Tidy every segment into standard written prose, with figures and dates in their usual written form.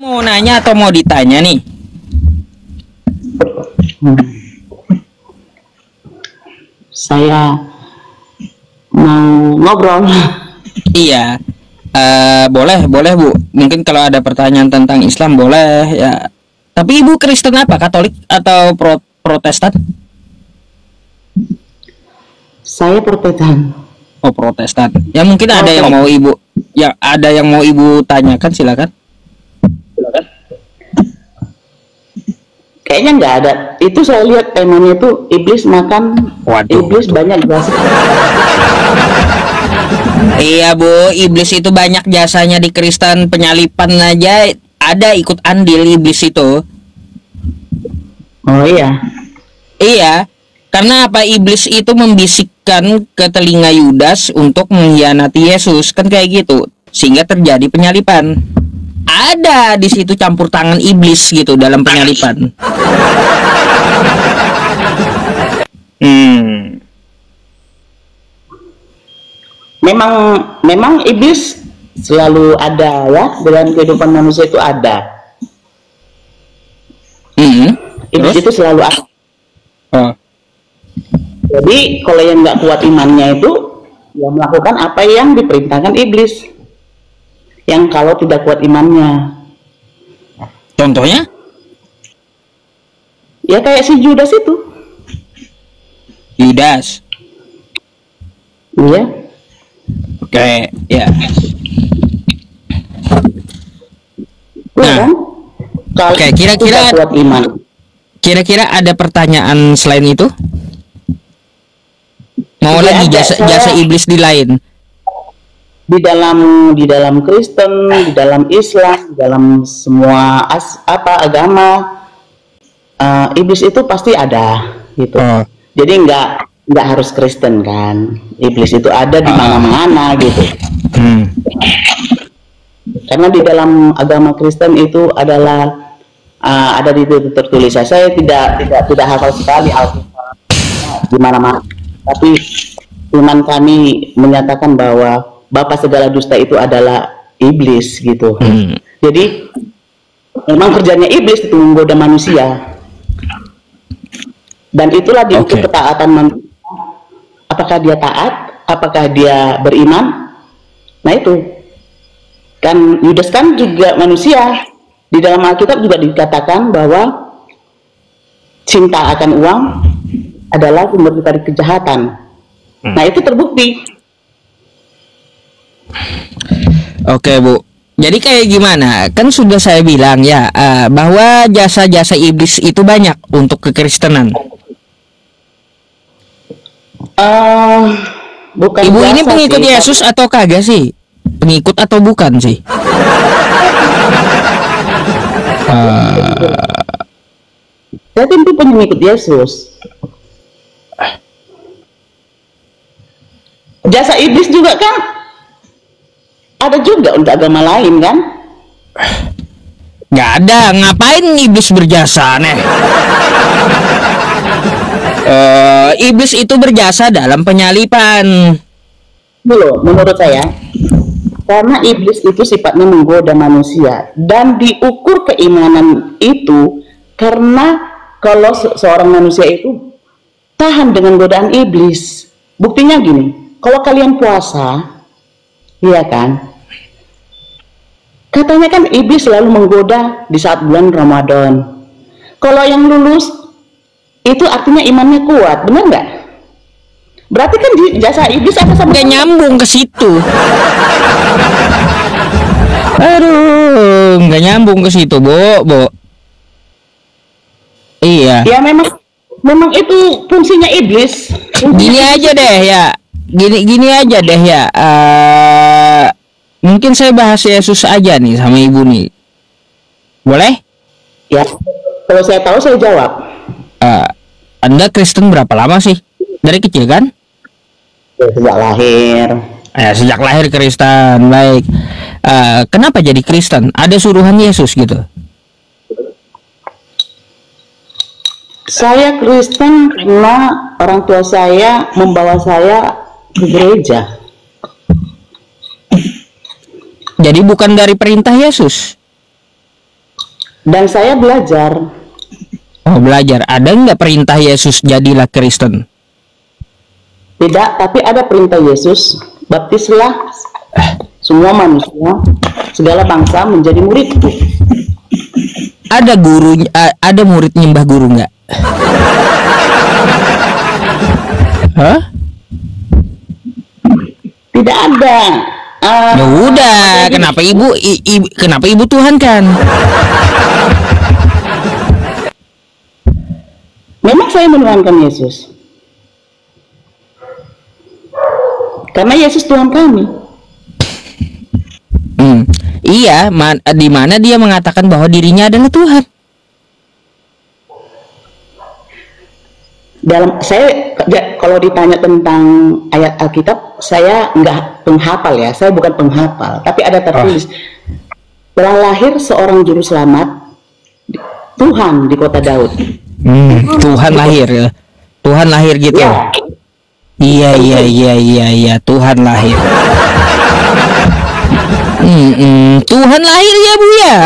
Mau nanya atau mau ditanya nih? Saya mau ngobrol. Iya, boleh Bu. Mungkin kalau ada pertanyaan tentang Islam boleh ya. Tapi Ibu Kristen apa? Katolik atau Protestan? Saya Protestan. Oh, Protestan. Ya mungkin ada yang mau Ibu, ya ada yang mau Ibu tanyakan, silakan. Kayaknya nggak ada. Itu saya lihat temanya itu iblis makan. Iblis banyak jasa. Iya Bu, iblis itu banyak jasanya di Kristen. Penyalipan aja ada ikut andil iblis itu. Oh iya. Iya, karena apa, iblis itu membisikkan ke telinga Yudas untuk mengkhianati Yesus, kan kayak gitu, sehingga terjadi penyalipan. Ada di situ campur tangan iblis gitu dalam penyalipan. Memang iblis selalu ada ya dalam kehidupan manusia itu ada. Iblis itu selalu ada. Jadi kalau yang nggak kuat imannya itu ya melakukan apa yang diperintahkan iblis. Yang kalau tidak kuat imannya. Contohnya? Ya kayak si Judas itu. Yudas. Iya. Oke, ya. Nah, oke, kira-kira ada pertanyaan selain itu? Mau lagi jasa iblis di lain? Di dalam Kristen, di dalam Islam, di dalam semua agama, iblis itu pasti ada gitu. Jadi nggak harus Kristen kan, iblis itu ada di mana-mana gitu. Karena di dalam agama Kristen itu adalah ada di situ tertulis. Saya tidak hafal sekali Alkitab di mana-mana, tapi iman kami menyatakan bahwa bapa segala dusta itu adalah iblis gitu. Jadi memang kerjanya iblis itu menggoda manusia. Dan itulah diukur ketaatan manusia. Apakah dia taat? Apakah dia beriman? Nah itu. Kan Yudas kan juga manusia. Di dalam Alkitab juga dikatakan bahwa cinta akan uang adalah sumber dari kejahatan. Nah itu terbukti. Oke Bu, jadi kayak gimana? Kan sudah saya bilang ya bahwa jasa-jasa iblis itu banyak untuk kekristenan. Bukan Ibu ini pengikut sih, Yesus atau kagak sih? Pengikut atau bukan sih? Saya tentu pengikut Yesus. Jasa iblis juga kan ada juga untuk agama lain kan? Nggak ada, ngapain iblis berjasa nih? Iblis itu berjasa dalam penyalipan. Dulu, menurut saya, karena iblis itu sifatnya menggoda manusia dan diukur keimanan itu karena kalau seorang manusia itu tahan dengan godaan iblis. Buktinya gini, kalau kalian puasa, iya kan? Katanya kan iblis selalu menggoda di saat bulan Ramadan. Kalau yang lulus itu artinya imannya kuat, benar nggak? Berarti kan jasa iblis apa sama? Nggak nyambung ke situ. Aduh, nggak nyambung ke situ, Bo. Iya. Ya memang itu fungsinya iblis. Gini aja deh ya. Gini aja deh ya. Mungkin saya bahas Yesus aja nih sama Ibu nih. Boleh? Ya. Kalau saya tahu saya jawab. Anda Kristen berapa lama sih? Dari kecil kan? Sejak lahir. Sejak lahir Kristen. Baik. Kenapa jadi Kristen? Ada suruhan Yesus gitu? Saya Kristen karena orang tua saya membawa saya ke gereja. Jadi bukan dari perintah Yesus? Dan saya belajar. Oh, belajar. Ada nggak perintah Yesus jadilah Kristen? Tidak, tapi ada perintah Yesus, baptislah semua manusia, segala bangsa menjadi muridku. Ada guru, ada murid nyembah guru nggak? Hah? Tidak ada. Ya udah, kenapa ibu Tuhan kan? Memang saya menuhankan Yesus. Karena Yesus Tuhan kami. Iya, di mana dia mengatakan bahwa dirinya adalah Tuhan. Kalau ditanya tentang ayat Alkitab, saya nggak penghafal ya. Saya bukan penghafal, tapi ada tertulis. Telah lahir seorang juru selamat, Tuhan di kota Daud. Tuhan lahir ya. Tuhan lahir gitu. Ya. Iya, Tuhan lahir. Tuhan lahir ya Bu ya.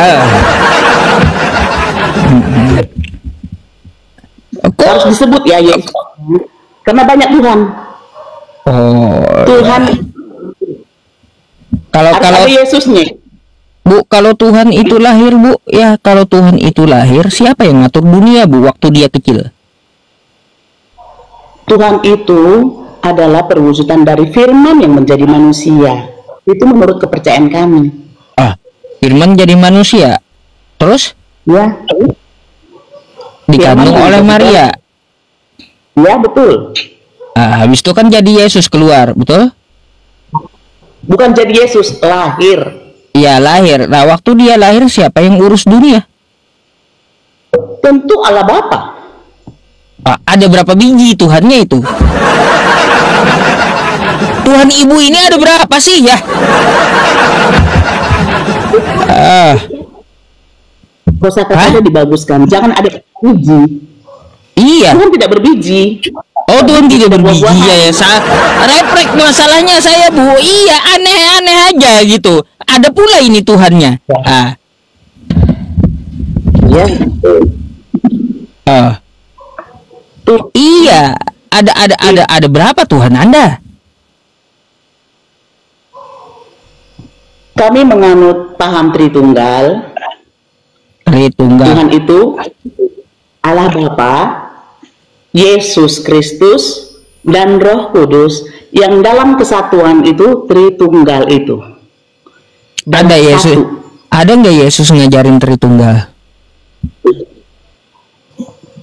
Harus disebut ya Yesus. Karena banyak Tuhan. Oh. Tuhan. Kalau ada Yesusnya. Bu, kalau Tuhan itu lahir Bu, ya kalau Tuhan itu lahir, siapa yang ngatur dunia Bu waktu dia kecil? Tuhan itu adalah perwujudan dari firman yang menjadi manusia. Itu menurut kepercayaan kami. Firman jadi manusia. Terus? Ya. Dikandung oleh Maria. Ya, betul. Habis itu kan jadi Yesus keluar, betul? Bukan jadi Yesus, lahir. Iya, lahir. Nah, waktu dia lahir siapa yang urus dunia? Tentu Allah Bapa. Ada berapa biji Tuhannya itu? Tuhan Ibu ini ada berapa sih ya? Kosakatanya dibaguskan. Jangan ada biji. Iya. Tuhan tidak berbiji. Oh, Tuhan tidak berbiji ya. Refleks masalahnya saya Bu. Iya, aneh-aneh aja gitu. Ada pula ini Tuhannya. Ya. Iya. Ada berapa Tuhan Anda? Kami menganut paham Tritunggal. Tuhan itu Allah Bapa, Yesus Kristus, dan Roh Kudus yang dalam kesatuan itu Tritunggal itu. Dan ada Yesus. Ada nggak Yesus ngajarin Tritunggal?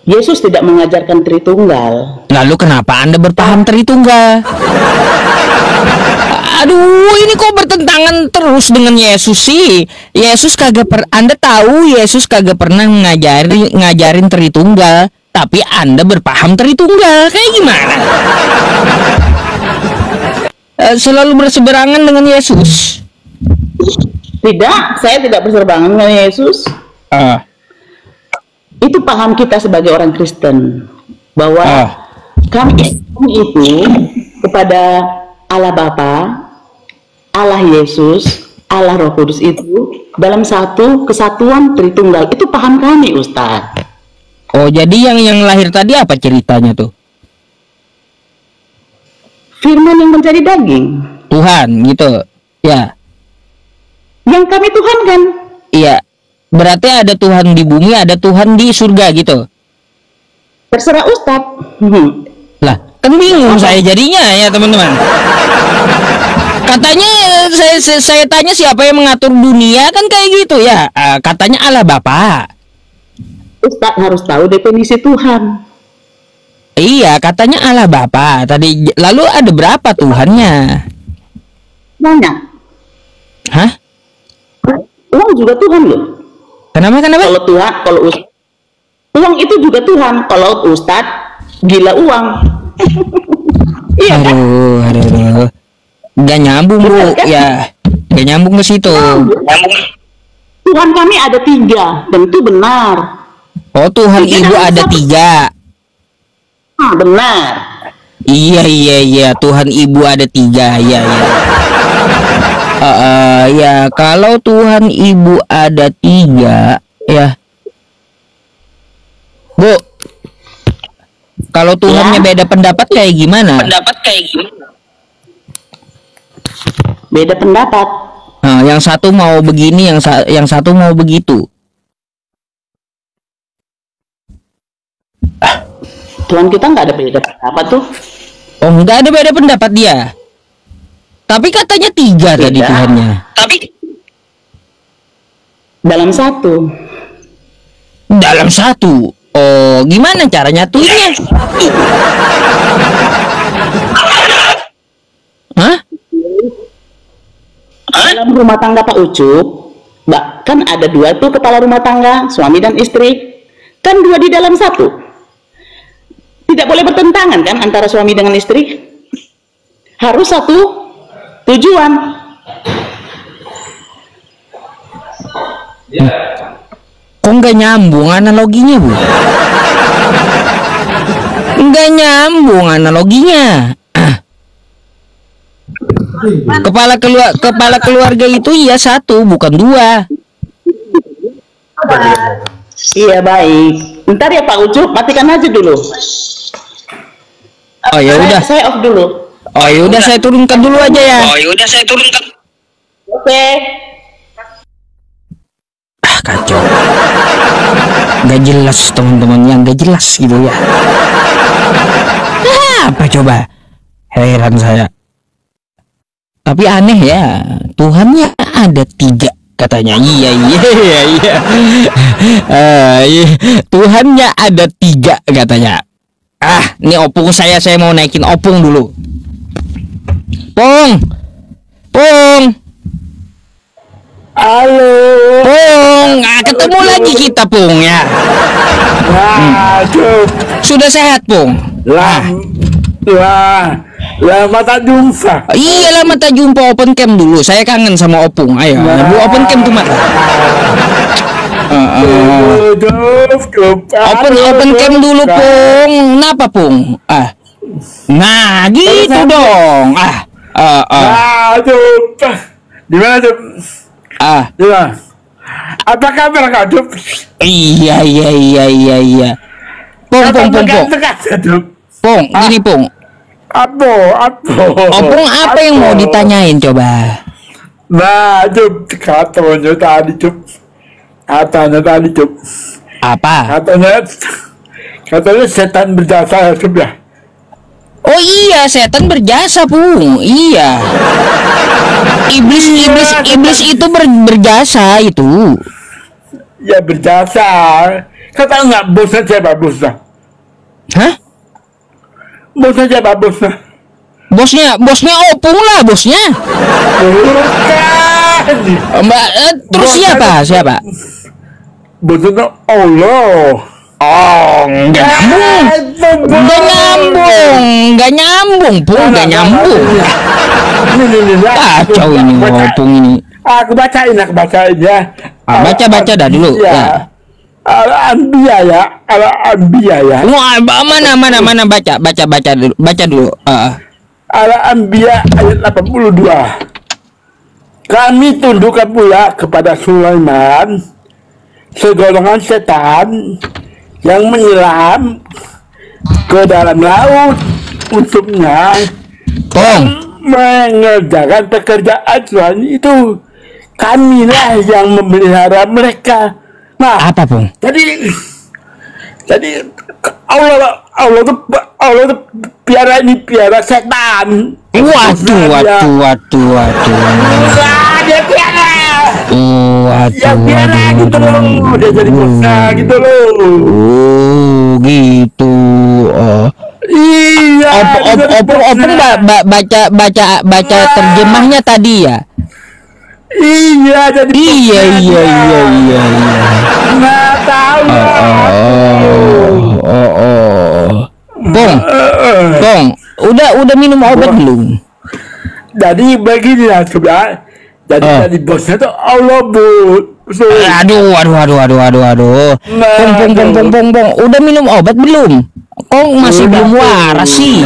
Yesus tidak mengajarkan Tritunggal. Lalu kenapa Anda berpaham Tritunggal? Aduh, ini kok bertentangan terus dengan Yesus sih. Yesus Anda tahu Yesus kagak pernah ngajarin Tritunggal, tapi Anda berpaham Tritunggal. Kayak gimana? Selalu berseberangan dengan Yesus. Tidak, saya tidak berseberangan dengan Yesus. Itu paham kita sebagai orang Kristen, bahwa kami itu kepada Allah Bapa, Allah Yesus, Allah Roh Kudus itu dalam satu kesatuan Tritunggal. Itu paham kami, Ustaz. Oh, jadi yang lahir tadi apa ceritanya tuh? Firman yang menjadi daging. Tuhan gitu. Ya. Yang kami Tuhan kan? Iya. Berarti ada Tuhan di bumi, ada Tuhan di surga gitu. Terserah Ustaz. Lah, kan bingung saya jadinya ya, teman-teman. Katanya saya tanya siapa yang mengatur dunia kan kayak gitu ya. Katanya Allah Bapa. Ustaz harus tahu definisi Tuhan. Iya, katanya Allah Bapa. Tadi lalu ada berapa Tuhannya? Banyak. Hah? Uang juga Tuhan loh. Kenapa? Kalau Tuhan, uang itu juga Tuhan. Kalau Ustaz gila uang. Iya kan? Aduh. Gak nyambung Bu, kan? Ya gak nyambung ke situ. Tuhan kami ada 3, tentu benar. Oh, Tuhan Ibu ada 3. Benar. Iya, Tuhan Ibu ada 3. Iya. Ya, kalau Tuhan Ibu ada 3, ya Kalau Tuhannya Ya. beda pendapat kayak gimana? Beda pendapat. Nah, yang satu mau begini, yang satu mau begitu. Tuhan kita nggak ada beda pendapat tuh. Oh, nggak ada beda pendapat dia. Tapi katanya 3 tadi Beda. Tuhannya. Dalam satu. Dalam satu. Oh, gimana cara nyatuinnya? Hah? Dalam rumah tangga Pak Ucup, kan ada 2 tuh kepala rumah tangga, suami dan istri. Kan 2 di dalam satu. Tidak boleh bertentangan kan antara suami dengan istri. Harus satu tujuan. Kok nggak nyambung analoginya, Bu? Nggak nyambung analoginya. Kepala keluarga itu iya satu, bukan 2. Iya baik. Ntar ya Pak Ucup, matikan aja dulu. Oh ya udah. Saya off dulu. Oh ya udah, saya turunkan dulu aja ya. Oke. Kacau. Gak jelas teman-teman, yang gak jelas gitu ya. Apa coba? Heran saya. Tapi aneh ya, Tuhannya ada 3 katanya. Iya. Tuhannya ada 3 katanya. Ini opung saya mau naikin opung dulu. Pung. Halo. Pung, ketemu lagi kita, Pung ya. Aduh. Sudah sehat, Pung? Lama tak jumpa. Iya, lama tak jumpa. Open cam dulu. Saya kangen sama Opung. Ayo, Bu open cam tuh, Mat. Open cam dulu, Pung. Kenapa, Pung? Nah, gitu dong. Aduh. Gimana tuh? Gimana? Apa kabar kak Dup? Iya. Pung. Pung, gini, Pung. Apa? Opung apa yang mau ditanyain coba? Nah, Dup, katanya tadi Dup. Apa? Katanya setan berjasa ya Dup ya. Oh iya, setan berjasa, Pung. Iya. Iblis itu berjasa itu. Ya berjasa. Kata nggak bosnya siapa bosnya? Hah? Bosnya siapa bosnya? Bosnya Opung lah, bosnya. Bukan. Mbak, terus siapa? Bosnya Allah. Oh, nggak nyambung, Pung, nggak nyambung. Ini. Kacau ini Opung ini. Aku bacain ya. Baca dah dulu. Ya. Al-Anbiya ya. Wah, mana baca dulu. Al-Anbiya ayat 82. Kami tundukkan pula kepada Sulaiman segolongan setan yang menyelam ke dalam laut untuknya mengerjakan pekerjaan Tuhan itu. Kamilah yang memelihara mereka. Nah, Apa, Pung? jadi Allah tuh piara setan. Waduh. Dia piara. Ya Waduh. piara gitu loh. Dia jadi bosnya gitu loh. Oh, gitu. Oh. Iya. Opung baca terjemahnya tadi ya. Iya, jadi Iya. Nggak tahu. Pung, udah minum obat belum? Jadi begini lah coba. Jadi bosnya tuh Allah bu. Aduh. Pung, udah minum obat belum? Kok masih belum waras sih?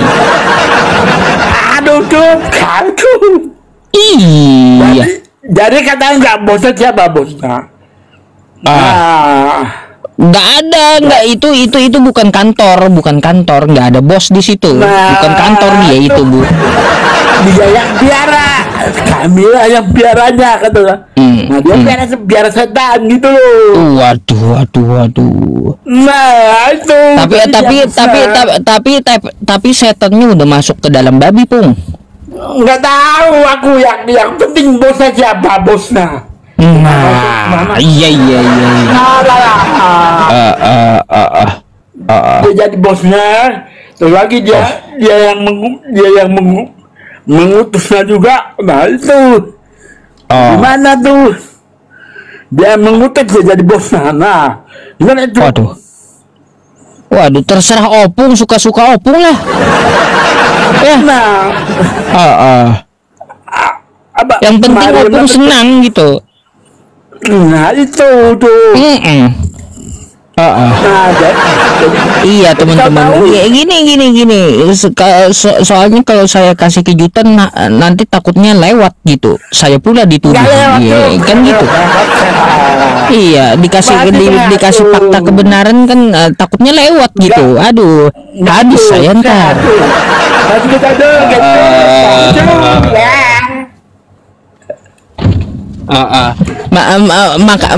Aduh tuh kanku. Iya. Jadi katanya nggak bosnya siapa bosnya? Nggak ada, nggak itu bukan kantor, nggak ada bos di situ, bukan kantor dia itu, Bu. Dia yang biara, Kamila yang biaranya kata. Nah dia biara setan gitu loh. Waduh. Nah itu. Tapi setannya udah masuk ke dalam babi, Pung. Nggak tahu aku, yang penting bosnya siapa bosnya. Nah, iya. Dia jadi bosnya, terus lagi dia yang mengutusnya juga. Nah itu gimana tuh? Dia mengutus dia jadi bosnya. Nah gimana itu? Waduh, terserah Opung, suka-suka Opung lah. Yang penting Opung senang gitu. Nah itu tuh. Iya teman-teman. Gini. Soalnya kalau saya kasih kejutan nanti takutnya lewat gitu. Saya pula dituduh. Iya, kan gitu. Iya, dikasih fakta kebenaran kan takutnya lewat gitu. Aduh, habis saya ntar.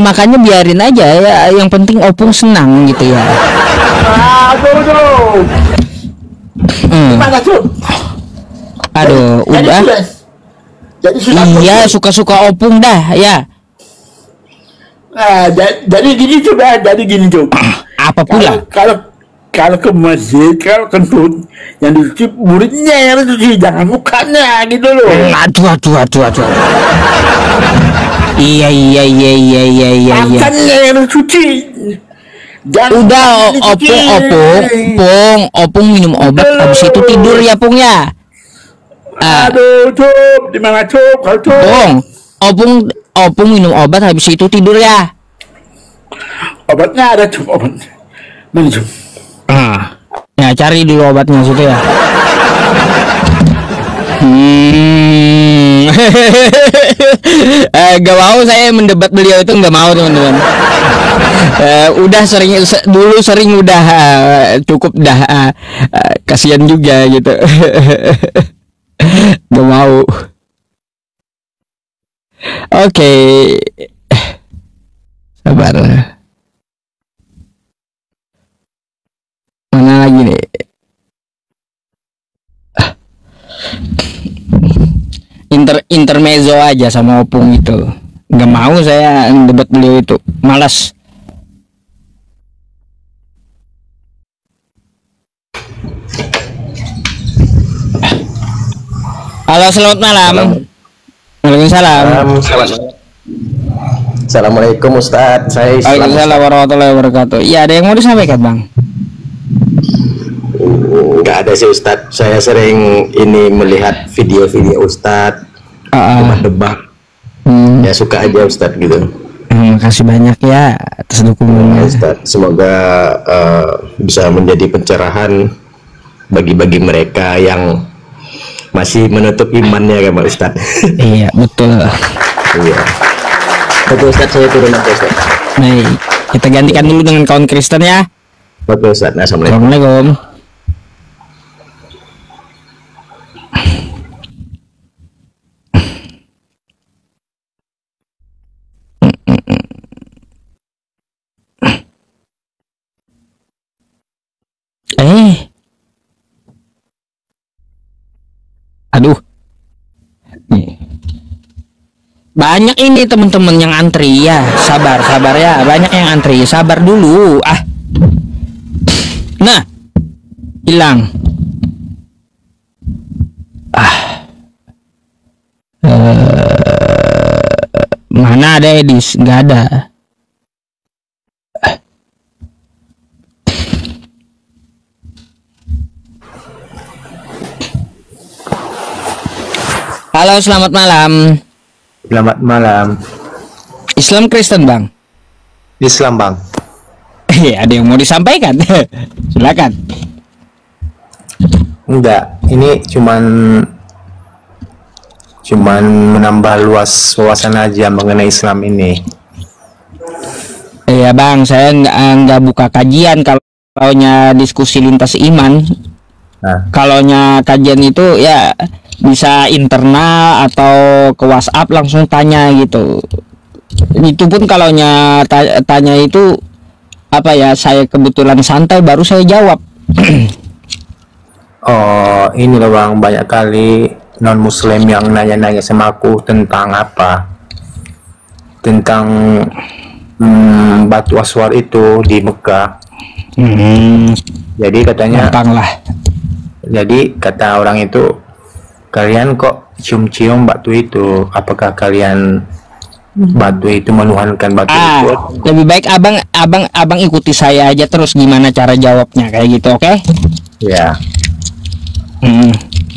Makanya biarin aja ya, yang penting Opung senang gitu ya. Aduh, udah. Iya, suka-suka Opung dah ya. Jadi gini tuh. Apa pula? Kalau ke masjid, kalau kentut yang dicuci muridnya yang dicuci, jangan mukanya gitu loh. Aduh. Iya. Makannya yang dicuci. Udah, Opung minum obat habis itu tidur ya, Pung ya. Aduh, Cup, di mana Cup? Kalau Cup. Opung minum obat habis itu tidur ya. Obatnya ada, Cup, obatnya. Mana, Cup? Ya cari dulu obatnya situ ya. Gak mau saya mendebat beliau itu, nggak mau teman-teman. Udah sering udah cukup dah, kasihan juga gitu. Gak mau. Oke. Sabar. Mana lagi nih? Intermezzo aja sama Opung itu. Nggak mau saya debat beliau itu, malas. Halo, selamat malam. Waalaikumsalam. Assalamualaikum Ustadz. Waalaikumsalam warahmatullahi wabarakatuh. Ya, ada yang mau disampaikan, Bang? Nggak ada sih Ustadz. Saya sering melihat video-video Ustadz debat. Ya suka aja Ustadz gitu. Makasih banyak ya atas dukungannya. Ustadz, semoga bisa menjadi pencerahan bagi mereka yang masih menutup imannya kan Pak Ustadz. Iya, betul. Iya. Oke Ustadz, saya turun aja Ustadz. Baik, kita gantikan dulu dengan kawan Kristen ya. Oke Ustadz, assalamualaikum. Assalamualaikum. Aduh. Nih. Banyak ini teman-teman yang antri ya. Sabar ya. Banyak yang antri. Sabar dulu. Nah. Hilang. Mana ada Edis? Nggak ada. Halo, selamat malam. Selamat malam. Islam Kristen, Bang? Islam, Bang. Ada yang mau disampaikan? Silakan. Enggak, ini cuman menambah luas wawasan aja mengenai Islam ini. Iya bang, saya nggak buka kajian kalaunya diskusi lintas iman. Nah, Kalaunya kajian itu ya bisa internal atau ke WhatsApp langsung tanya gitu. Itu pun kalaunya tanya itu apa ya, saya kebetulan santai baru saya jawab. oh ini loh bang, banyak kali non muslim yang nanya-nanya sama aku tentang apa? Tentang batu aswar itu di Mekah. Jadi katanya, Gampang lah. jadi kata orang itu, kalian kok cium-cium batu itu? Apakah kalian batu itu menuhankan batu itu? Lebih baik abang ikuti saya aja terus gimana cara jawabnya kayak gitu, oke? Ya,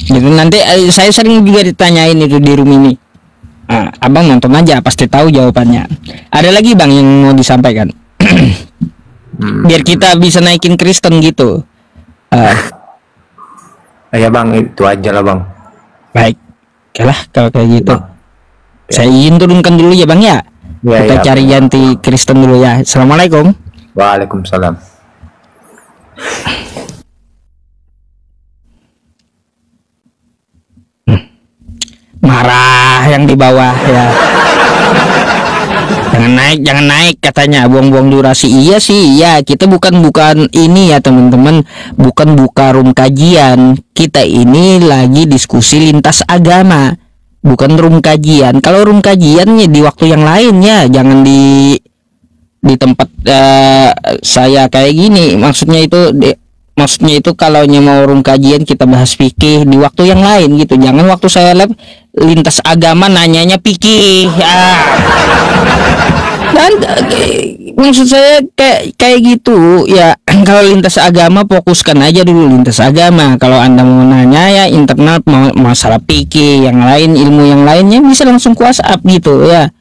Gitu nanti saya sering juga ditanyain itu di room ini. Abang nonton aja pasti tahu jawabannya. Ada lagi bang yang mau disampaikan? Biar kita bisa naikin Kristen gitu. ya bang, itu aja lah bang. Baik, oke lah kalau kayak gitu. Bang. Saya izin turunkan dulu ya bang ya. Ya, Kita ya, cari ganti Kristen dulu ya. Assalamualaikum. Waalaikumsalam. Marah yang di bawah ya. Jangan naik katanya, buang-buang durasi. Iya sih, ya kita bukan ini ya teman-teman, bukan buka room kajian. Kita ini lagi diskusi lintas agama, bukan room kajian. Kalau room kajiannya di waktu yang lain ya, jangan di tempat saya kayak gini. Maksudnya itu kalau mau room kajian kita bahas fikih di waktu yang lain gitu. Jangan waktu saya live lintas agama nanyanya fikih. Dan maksud saya kayak gitu ya. Kalau lintas agama fokuskan aja dulu lintas agama. Kalau Anda mau nanya ya internal masalah fikih, yang lain ilmu yang lainnya bisa langsung ke WhatsApp gitu ya.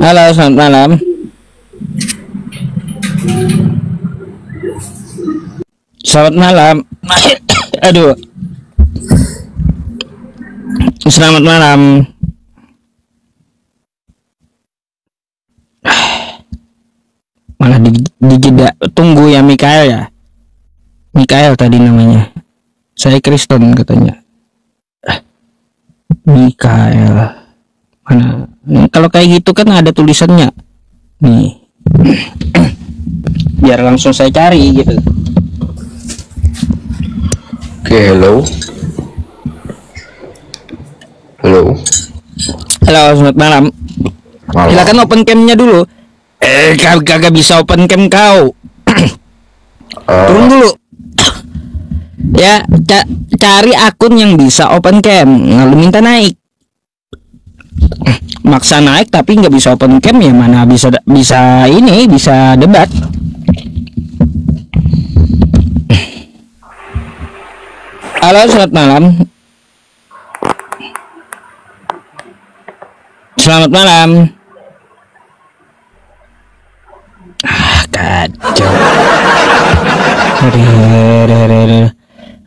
Halo, selamat malam. Selamat malam. Aduh. Selamat malam. Malah dijeda. Tunggu ya Mikael ya. Mikael tadi namanya. Saya Kristen katanya. Mikael. Mana? Kalau kayak gitu kan ada tulisannya. Nih. Biar langsung saya cari gitu. Oke, halo. Halo. Halo, selamat malam. Malam. Silakan open cam-nya dulu. Kagak bisa open cam kau. Turun dulu. Ya, cari akun yang bisa open cam. Lalu minta naik. Maksa naik tapi nggak bisa open cam ya, mana bisa ini bisa debat. Halo, selamat malam. Selamat malam. Kacau.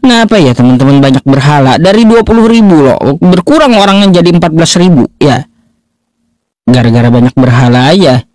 Kenapa ya teman-teman banyak berhala dari 20.000 loh, berkurang orangnya jadi 14.000 ya. Gara-gara banyak berhala aja.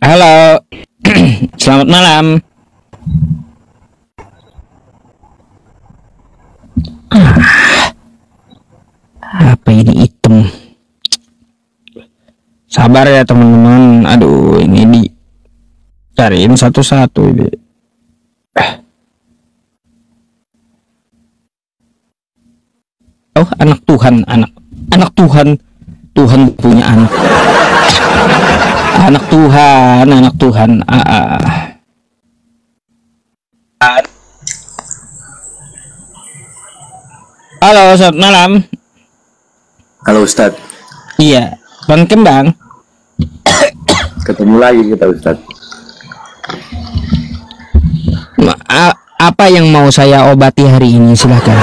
Halo. Selamat malam. Apa ini hitam? Sabar ya teman-teman. Aduh, ini cariin satu-satu ini. Oh, anak Tuhan, anak Tuhan. Tuhan punya anak. Anak Tuhan, anak Tuhan. Halo, selamat malam. Halo Ustadz, Iya, Bang Kembang. ketemu lagi kita Ustadz. Apa yang mau saya obati hari ini? Silakan.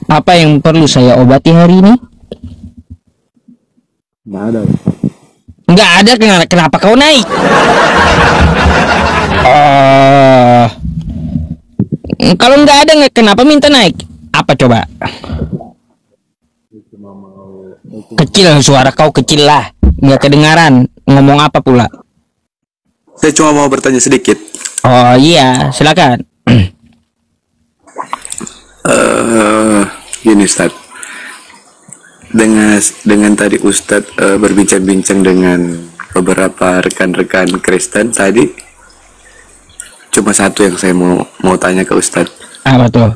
Apa yang perlu saya obati hari ini? Nggak ada. Nggak ada, kenapa kau naik? Kalau nggak ada, kenapa minta naik? Apa coba? Kecil, suara kau kecil lah, nggak kedengaran. Ngomong apa pula? Saya cuma mau bertanya sedikit. Oh iya, silakan. Gini Ustadz, dengan tadi Ustadz berbincang-bincang dengan beberapa rekan-rekan Kristen tadi, cuma satu yang saya mau tanya ke Ustadz. Apa tuh?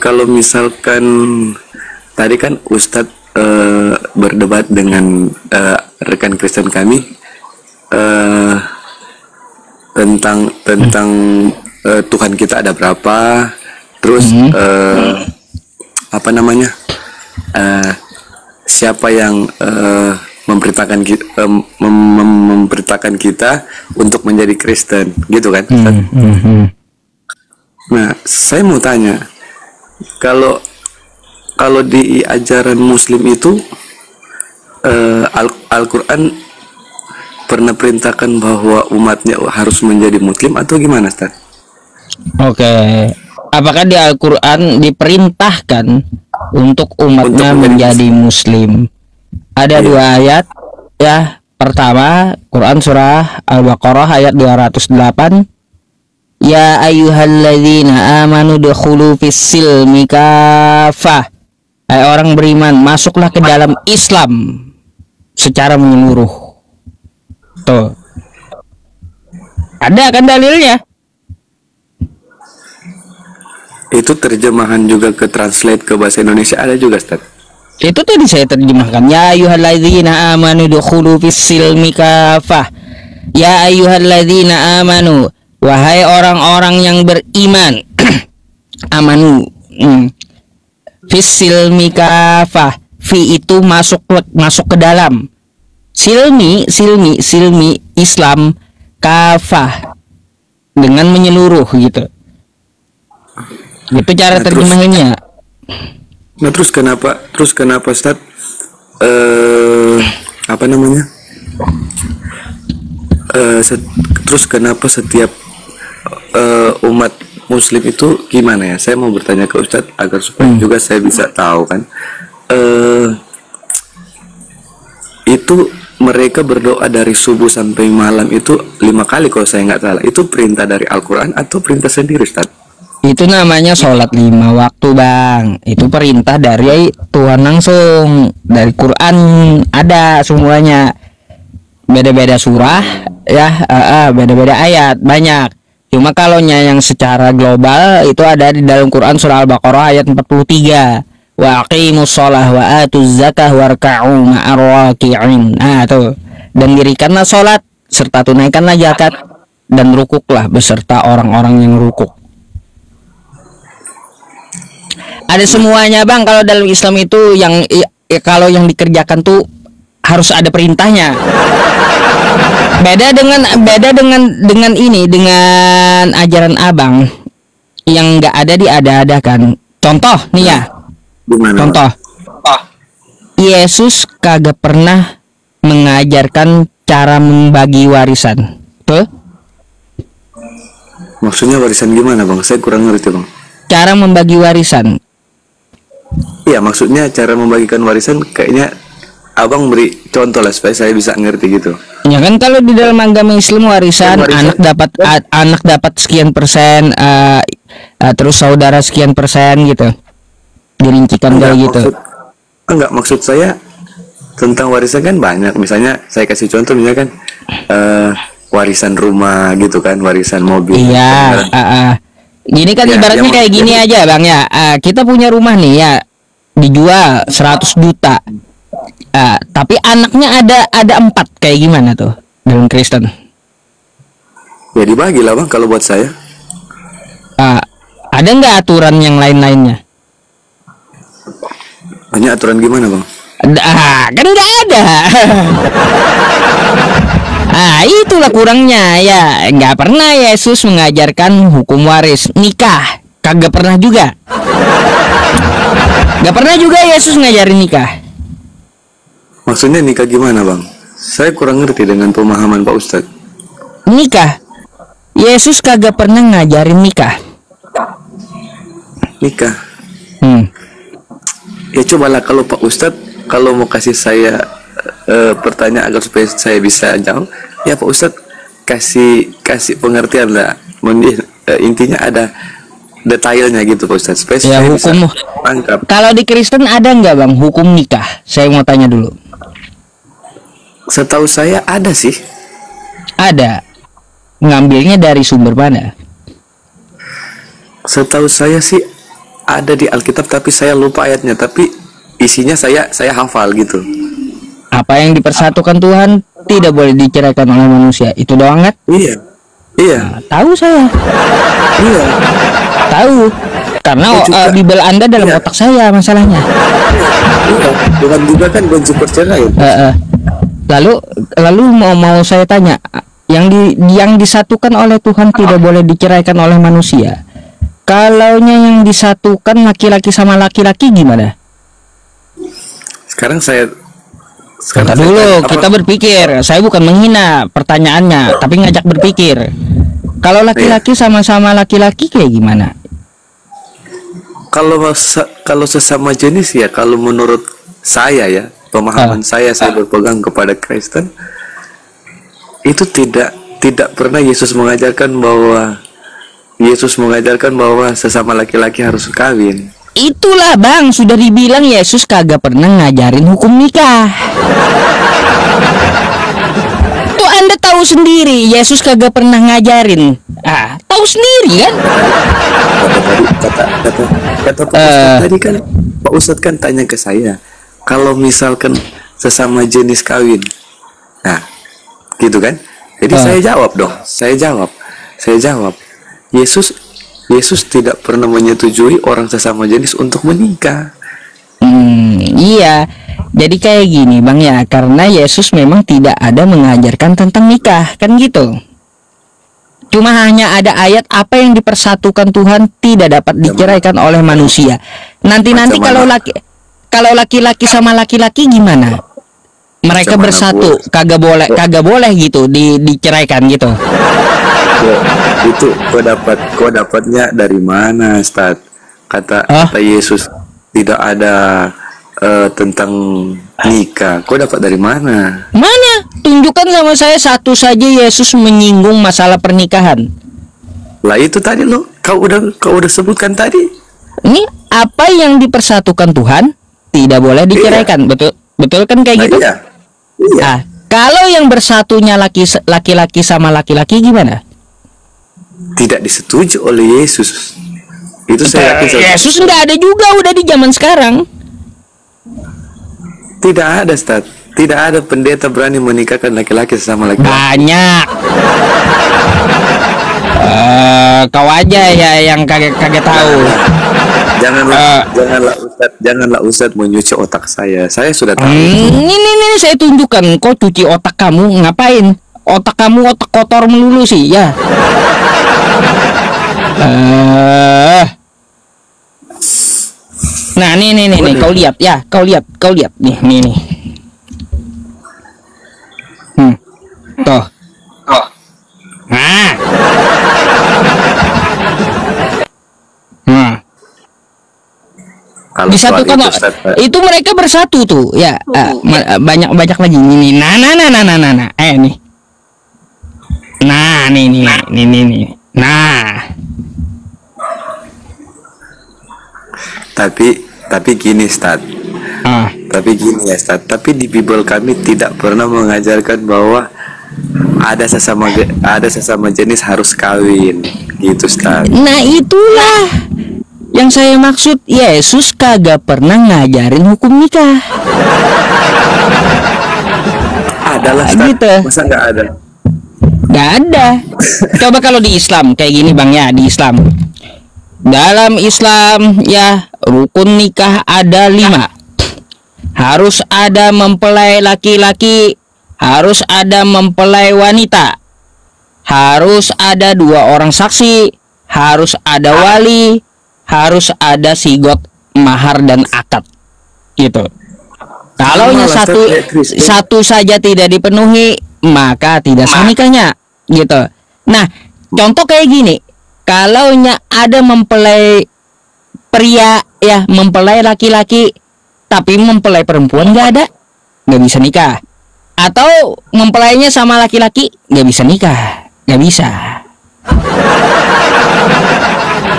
Kalau misalkan tadi kan Ustadz berdebat dengan rekan Kristen kami tentang Tuhan kita ada berapa, terus apa namanya, siapa yang memberitakan kita untuk menjadi Kristen, gitu kan? Nah, saya mau tanya, kalau di ajaran Muslim itu Al-Quran pernah perintahkan bahwa umatnya harus menjadi Muslim atau gimana, Ustaz? Oke. Apakah di Al-Quran diperintahkan untuk umatnya menjadi Muslim? Ada dua ayat ya. Pertama, Quran surah Al-Baqarah ayat 208. Ya ayyuhalladzina amanu dukhulu fis-silmi kafah. Hai orang beriman, masuklah ke dalam Islam secara menyeluruh. Tuh. Ada kan dalilnya? Itu terjemahan juga ke translate ke bahasa Indonesia ada juga, Ustaz? Itu tadi saya terjemahkan. Ya ayyuhalladzina amanu dukhulu fis-silmi kafah. Ya ayyuhalladzina amanu, wahai orang-orang yang beriman. Amanu. Fis-silmi kafah. Fi itu masuk ke dalam. Silmi Islam, kafah dengan menyeluruh gitu. Itu cara terjemahannya. Nah terus kenapa Ustaz apa namanya? Terus kenapa setiap umat Muslim itu gimana ya? Saya mau bertanya ke Ustaz agar supaya juga saya bisa tahu kan. Itu mereka berdoa dari subuh sampai malam itu 5 kali kalau saya nggak salah. Itu perintah dari Al-Quran atau perintah sendiri, Ustaz? Itu namanya sholat 5 waktu, Bang. Itu perintah dari Tuhan langsung. Dari Quran ada semuanya. Beda-beda surah ya, beda-beda ayat, banyak. Cuma kalau yang secara global itu ada di dalam Quran surah Al-Baqarah ayat 43. Wa aqimus shalah wa atuz zakah warka'u ma'ar raki'in. Nah, tuh. Dan dirikanlah sholat serta tunaikanlah zakat dan rukuklah beserta orang-orang yang rukuk. Ada semuanya, Bang. Kalau dalam Islam itu kalau yang dikerjakan tuh harus ada perintahnya. Beda dengan ajaran Abang yang nggak ada diada-adakan. Contoh nih ya. Gimana? Contoh. Yesus kagak pernah mengajarkan cara membagi warisan. Tuh. Maksudnya warisan gimana, Bang? Saya kurang ngerti, Bang. Cara membagi warisan. Iya, maksudnya cara membagikan warisan kayaknya Abang beri contoh lah supaya saya bisa ngerti gitu. Ya kan kalau di dalam agama Islam warisan anak dapat sekian persen, terus saudara sekian persen gitu. Dirincikan kayak gitu. Maksud saya tentang warisan kan banyak. Misalnya saya kasih contoh misalnya kan warisan rumah gitu kan, warisan mobil. Iya, gini kan Ya, ibaratnya yang- kayak gini aja Bang ya. Kita punya rumah nih ya, dijual 100 juta. Tapi anaknya ada 4, kayak gimana tuh dalam Kristen? Ya dibagi lah Bang kalau buat saya. Ada nggak aturan yang lain-lainnya? Banyak aturan gimana Bang? Kan nggak ada. Itulah kurangnya ya. Nggak pernah Yesus mengajarkan hukum waris nikah. Kagak pernah juga. Nggak pernah juga Yesus ngajarin nikah. Maksudnya nikah gimana Bang? Saya kurang ngerti dengan pemahaman Pak Ustadz. Nikah. Yesus kagak pernah ngajarin nikah. Nikah. Hmm. Ya cobalah kalau Pak Ustadz, kalau mau kasih saya pertanyaan agar supaya saya bisa jawab, ya Pak Ustadz kasih pengertian lah. Intinya ada detailnya gitu Pak Ustadz, supaya Ya saya bisa hukum. tangkap. Kalau di Kristen ada nggak Bang hukum nikah? Saya mau tanya dulu. Setahu saya ada sih. Ada. Ngambilnya dari sumber mana? Setahu saya sih ada di Alkitab, tapi saya lupa ayatnya. Tapi isinya saya hafal gitu. Apa yang dipersatukan Tuhan tidak boleh diceraikan oleh manusia. Itu doang kan? Iya, iya, Tahu saya. iya. Tahu. Karena Saya juga. Bible Anda dalam Iya. otak saya masalahnya. Iya. Bukan juga kan kunci perceraian. Lalu mau saya tanya, yang disatukan oleh Tuhan tidak boleh diceraikan oleh manusia. Kalaunya yang disatukan laki-laki sama laki-laki gimana? Sekarang Kata dulu, kita berpikir. Saya bukan menghina pertanyaannya, tapi ngajak berpikir. Kalau laki-laki sama-sama laki-laki kayak gimana? kalau sesama jenis ya, kalau menurut saya ya, pemahaman saya berpegang kepada Kristen, itu tidak pernah Yesus mengajarkan bahwa sesama laki-laki harus kawin. Itulah Bang, sudah dibilang Yesus kagak pernah ngajarin hukum nikah. Tuh Anda tahu sendiri, Yesus kagak pernah ngajarin. Tahu sendiri kan? Kata Pak Ustadz tadi kan, Pak Ustadz kan tanya ke saya, kalau misalkan sesama jenis kawin, nah gitu kan? Jadi saya jawab, Yesus tidak pernah menyetujui orang sesama jenis untuk menikah. Iya. Jadi kayak gini Bang ya, karena Yesus memang tidak ada mengajarkan tentang nikah, kan gitu. Cuma hanya ada ayat apa yang dipersatukan Tuhan tidak dapat diceraikan oleh manusia. Nanti kalau laki-laki sama laki-laki gimana? Mereka Macam mana, bersatu, Bu? kagak boleh gitu diceraikan gitu. Itu kau dapatnya dari mana, Ustaz? Kata Yesus tidak ada tentang nikah. Kau dapat dari mana? Mana? Tunjukkan sama saya satu saja Yesus menyinggung masalah pernikahan. Lah itu tadi lo, kau udah sebutkan tadi. Ini apa yang dipersatukan Tuhan tidak boleh diceraikan. Betul kan kayak Nah, gitu? Iya. Kalau yang bersatunya laki-laki sama laki-laki gimana? Tidak disetujui oleh Yesus. Itu saya yakin. Yesus nggak ada juga udah di zaman sekarang. Tidak ada, Ustaz. Tidak ada pendeta berani menikahkan laki-laki sesama laki-laki. Banyak. Kau aja ya yang kaget tahu. Janganlah Ustaz menyuci otak saya. Saya sudah tahu. Ini saya tunjukkan. Kau cuci otak kamu ngapain? Otak kamu otak kotor melulu sih ya. Nah nih kau lihat ya, kau lihat nih. Tuh. Kalau Disatukan soal itu, Ustaz, itu mereka bersatu tuh ya. Banyak lagi nih. Nah. Nih. Nah, nih. Nah. Tapi gini, Ustaz. Tapi gini ya, Ustaz. Tapi di Bible kami tidak pernah mengajarkan bahwa ada sesama jenis harus kawin gitu Ustaz. Nah itulah yang saya maksud. Yesus kagak pernah ngajarin hukum nikah. Adalah Ustaz. Gitu. Masa nggak ada? Nggak ada. Coba kalau di Islam kayak gini bang ya, di Islam. Dalam Islam ya rukun nikah ada 5. Harus ada mempelai laki-laki, harus ada mempelai wanita, harus ada 2 orang saksi, harus ada wali, harus ada sigot, mahar dan akad. Gitu. Kalau satu saja tidak dipenuhi, maka tidak sah nikahnya. Gitu. Nah, contoh kayak gini. Kalau ada mempelai pria ya, mempelai laki-laki, tapi mempelai perempuan nggak bisa nikah. Atau mempelainya sama laki-laki, nggak bisa nikah, nggak bisa.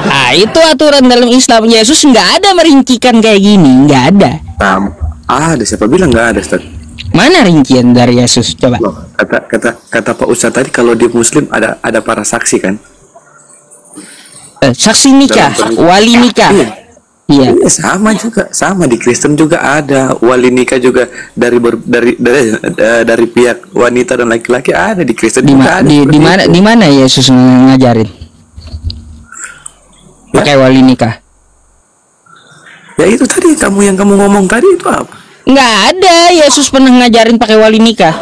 Ah, itu aturan dalam Islam. Yesus nggak ada merincikan kayak gini, nggak ada. Ada siapa bilang nggak ada Ustaz? Mana rincian dari Yesus? Coba. Loh, kata Pak Ustaz tadi kalau di Muslim ada para saksi kan? Saksi nikah, wali nikah. Iya. Iya, sama di Kristen juga ada wali nikah juga dari pihak wanita dan laki-laki ada di Kristen juga ada. Di mana Yesus ngajarin pakai wali nikah? Ya itu tadi yang kamu ngomong tadi itu apa? Nggak ada Yesus pernah ngajarin pakai wali nikah.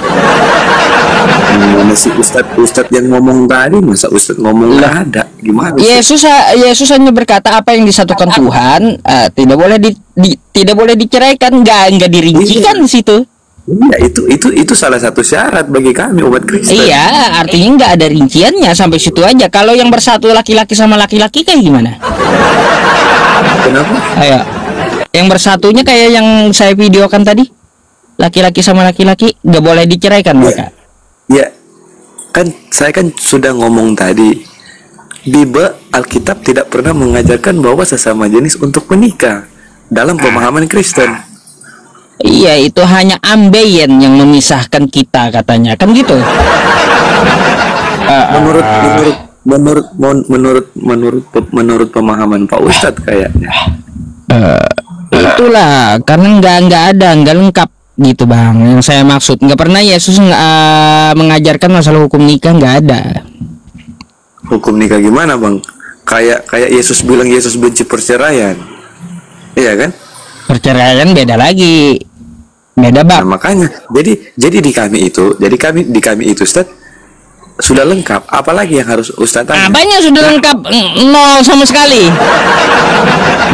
Mana sih Ustadz yang ngomong tadi, masa Ustadz ngomong nggak ada? Gimana sih? Yesus hanya berkata apa yang disatukan Tuhan tidak boleh diceraikan, nggak dirincikan di situ. Iya, itu salah satu syarat bagi kami umat Kristen. Iya, artinya nggak ada rinciannya, sampai situ aja. Kalau yang bersatu laki-laki sama laki-laki kayak gimana? Kenapa? Ayo, yang bersatunya kayak yang saya videokan tadi, laki-laki sama laki-laki nggak boleh diceraikan mereka. Ya, kan saya sudah ngomong tadi, Bible Alkitab tidak pernah mengajarkan bahwa sesama jenis untuk menikah dalam pemahaman Kristen. Iya, itu hanya ambeien yang memisahkan kita katanya, kan gitu. Menurut pemahaman Pak Ustadz kayaknya. Itulah karena nggak lengkap gitu bang. Yang saya maksud nggak pernah Yesus mengajarkan masalah hukum nikah, nggak ada. Hukum nikah gimana bang? Kayak Yesus bilang Yesus benci perceraian, iya kan? Perceraian beda lagi, beda bab. Nah, makanya jadi di kami itu Ustaz sudah lengkap. Apalagi yang harus Ustaz tanya? Apanya sudah lengkap? Nol sama sekali.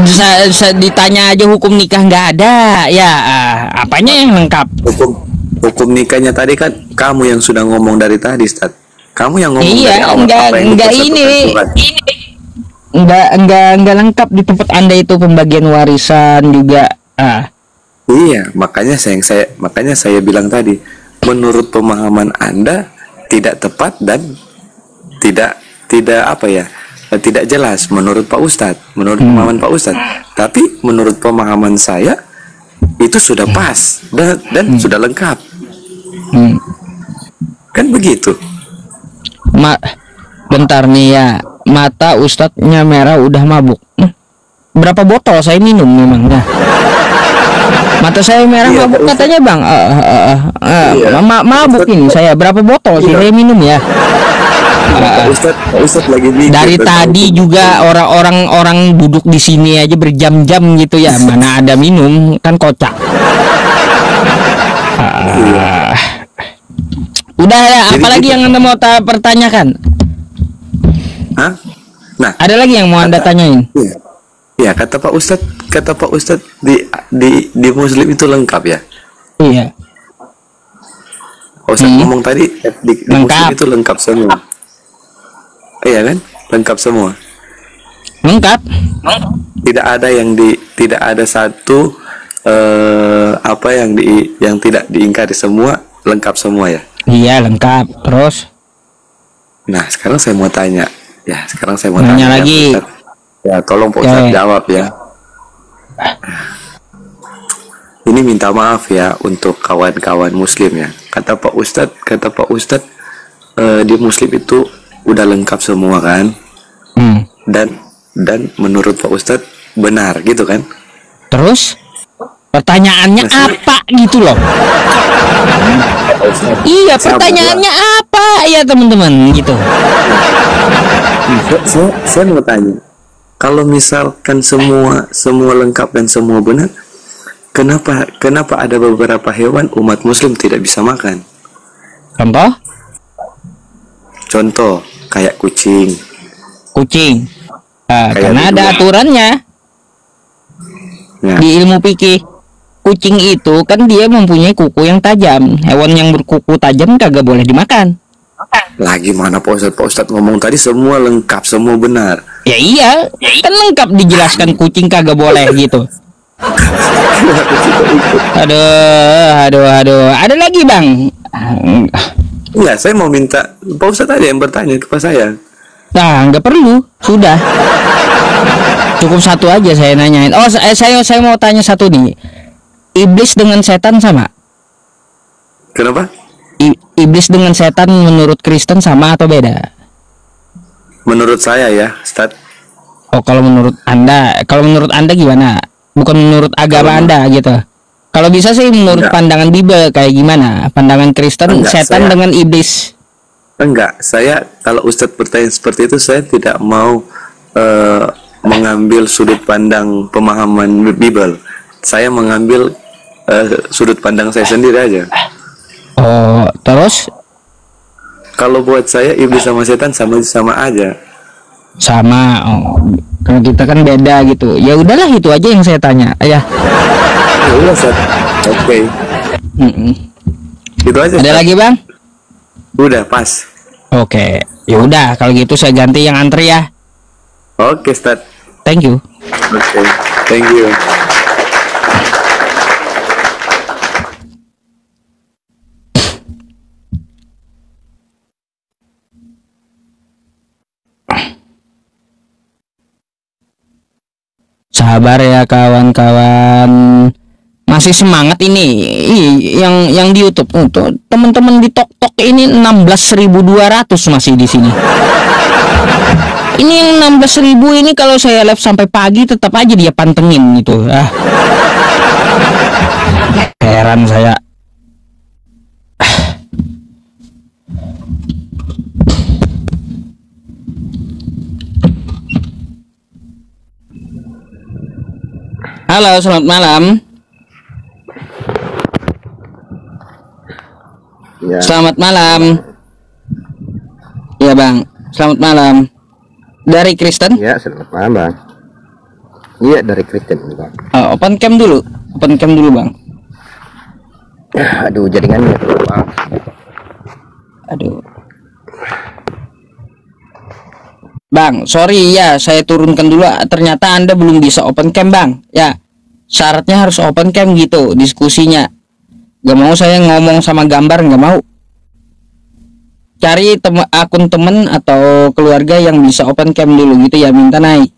Bisa ditanya aja hukum nikah nggak ada. Ya, apanya yang lengkap? Hukum nikahnya tadi kan kamu yang sudah ngomong dari tadi, Ustaz. Kamu yang ngomong dari awal. Enggak ini. Enggak lengkap di tempat Anda itu, pembagian warisan juga. Iya, makanya saya bilang tadi, menurut pemahaman Anda tidak tepat dan tidak tidak jelas menurut Pak Ustadz, menurut pemahaman Pak Ustadz. Tapi menurut pemahaman saya itu sudah pas dan sudah lengkap. Kan begitu. Bentar nih ya, mata Ustadznya merah udah mabuk. Berapa botol saya minum memangnya? Mata saya merah mabuk katanya bang. Mabuk ini saya berapa botol sih saya minum ya? Ustadz lagi mikir dari tadi juga orang duduk di sini aja berjam-jam gitu ya, mana ada minum, kan kocak. Udah ya, apalagi yang Anda mau pertanyakan? Hah? Nah, ada lagi yang mau Anda tanyain? Iya, kata Pak Ustadz di Muslim itu lengkap ya? Iya. Ustadz ngomong tadi di Muslim itu lengkap semua. Iya kan? Lengkap semua. Lengkap. Tidak ada satu yang tidak diingkari, semua lengkap semua ya. Iya, lengkap. Terus? Nah, sekarang saya mau tanya. Ya, tanya lagi. Ya, tolong Pak Ustadz jawab ya. Ini minta maaf ya untuk kawan-kawan Muslim ya. Kata Pak Ustadz di Muslim itu udah lengkap semua kan, dan menurut Pak Ustadz benar gitu kan? Terus pertanyaannya apa gitu loh? Iya, pertanyaannya apa ya teman-teman gitu? Saya mau tanya, kalau misalkan semua lengkap dan semua benar, kenapa ada beberapa hewan umat Muslim tidak bisa makan? Contoh kayak kucing. Karena ada aturannya. Ya. Di ilmu fikih, kucing itu kan dia mempunyai kuku yang tajam. Hewan yang berkuku tajam kagak boleh dimakan. Lagi mana Pak Ustadz ngomong tadi semua lengkap, semua benar. Ya iya, kan lengkap dijelaskan kucing kagak boleh gitu. Aduh. Ada lagi bang? Enggak, saya mau minta Pak Ustadz aja yang bertanya kepada saya. Nah, nggak perlu, sudah. Cukup satu aja saya nanyain. Oh, saya mau tanya satu nih. Iblis dengan setan sama? Kenapa? Iblis dengan setan menurut Kristen sama atau beda? Menurut saya ya, Ustadz. Oh, kalau menurut Anda gimana? Bukan menurut agama Anda gitu. Kalau bisa sih menurut pandangan Bible kayak gimana? Pandangan Kristen, setan dengan iblis. Enggak, saya kalau Ustadz bertanya seperti itu, saya tidak mau mengambil sudut pandang pemahaman Bible. Saya mengambil sudut pandang saya sendiri aja. Oh, terus? Kalau buat saya iblis sama setan sama aja. Sama. Oh, kalau kita kan beda gitu. Ya udahlah, itu aja yang saya tanya. Ya. Iya, Oke. Itu aja. Ada lagi bang? Udah pas. Oke, ya udah kalau gitu saya ganti yang antri ya. Oke, Ustadz. Thank you. Oke, thank you. Sabar ya kawan-kawan. Masih semangat ini. Yang di YouTube tuh teman-teman di TokTok ini 16.200 masih di sini. Ini yang 16.000 ini kalau saya live sampai pagi tetap aja dia pantengin gitu. Heran saya. Halo, selamat malam. Ya. Selamat malam. Ya bang, selamat malam. Dari Kristen? Ya, selamat malam bang. Iya, dari Kristen bang. Oh, open cam dulu bang. Aduh, jaringannya bang. Aduh. Bang, sorry ya, saya turunkan dulu. Ternyata Anda belum bisa open cam bang. Ya, syaratnya harus open cam gitu diskusinya. Gak mau saya ngomong sama gambar, gak mau. Cari akun temen atau keluarga yang bisa open cam dulu gitu ya, minta naik.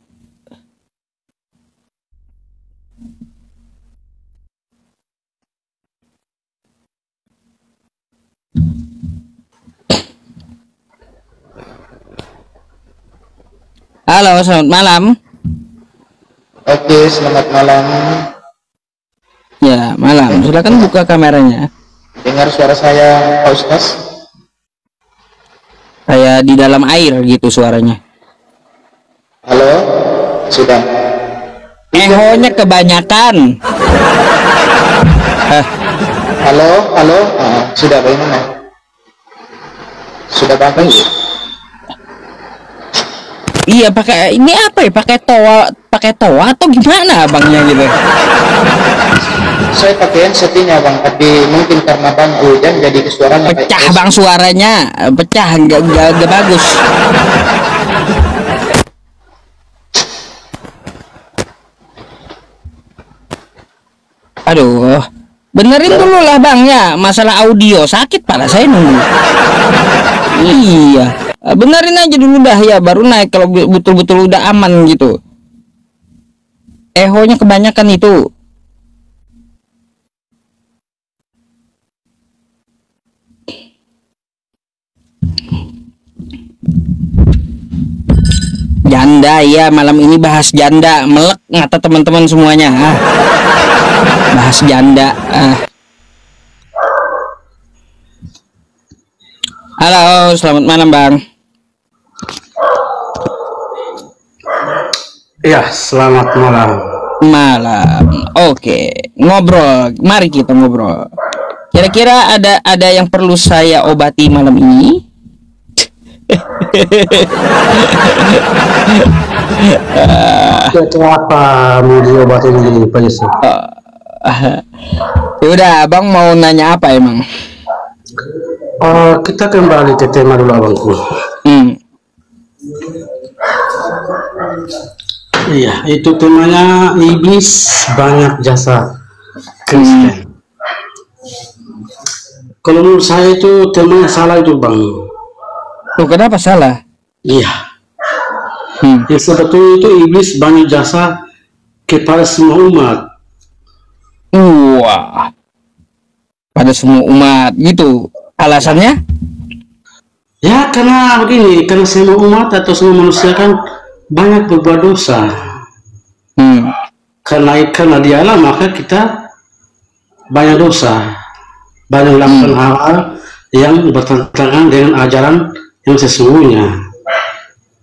Halo, selamat malam. Oke, selamat malam. Ya, malam. Silakan buka kameranya. Dengar suara saya, Pak Ustaz? Kayak di dalam air gitu suaranya. Halo? Sudah. Ehonya kebanyakan. Halo? Sudah bagaimana? Sudah bagus. Iya, pakai ini apa ya? Pakai toa atau gimana abangnya gitu? Saya pakai settingnya bang, tapi mungkin karena bang hujan jadi suaranya Pecah bang suaranya, pecah, nggak bagus. Aduh, benerin dulu lah bang ya, masalah audio sakit pala saya nunggu. Iya, benerin aja dulu dah ya, baru naik kalau betul-betul udah aman gitu. Ehonya kebanyakan itu. Janda ya, malam ini bahas janda. Melek ngata teman-teman semuanya. Bahas janda. Halo, selamat malam Bang. Iya, selamat malam. Malam. Oke, ngobrol. Mari kita ngobrol. Kira-kira ada yang perlu saya obati malam ini? Itu apa mau diobatin begini Pak Yusuf? Udah, Abang mau nanya apa emang? Kita kembali ke tema dulu abangku. Iya, itu temanya iblis banyak jasa Kristen. Kalau menurut saya itu temanya salah itu Bang. Tuh, kenapa salah? Iya. Ya sebetulnya itu iblis banyak jasa kepada semua umat. Wah. Pada semua umat gitu. Alasannya? Ya karena begini, karena semua umat atau semua manusia kan banyak berbuat dosa. Karena dialah maka kita banyak dosa, banyak melakukan hal-hal yang bertentangan dengan ajaran yang sesungguhnya.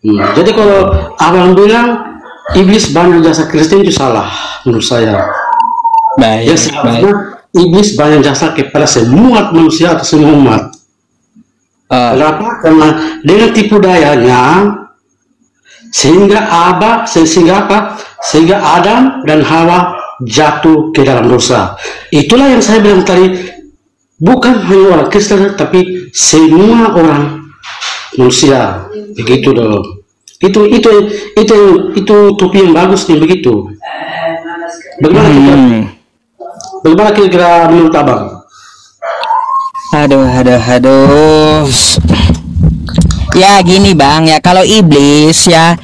Jadi kalau abang bilang iblis banyak jasa Kristen itu salah menurut saya. Baik. Ya seharusnya iblis banyak jasa kepada semua manusia atau semua umat. Kenapa? Karena dengan tipu dayanya sehingga Adam dan Hawa jatuh ke dalam dosa. Itulah yang saya bilang tadi, bukan hanya orang Kristen tapi semua orang manusia. Begitu dong. Itu topi yang bagus nih begitu. Bagaimana kira-kira menurut abang? Aduh. Ya gini Bang ya, kalau iblis ya,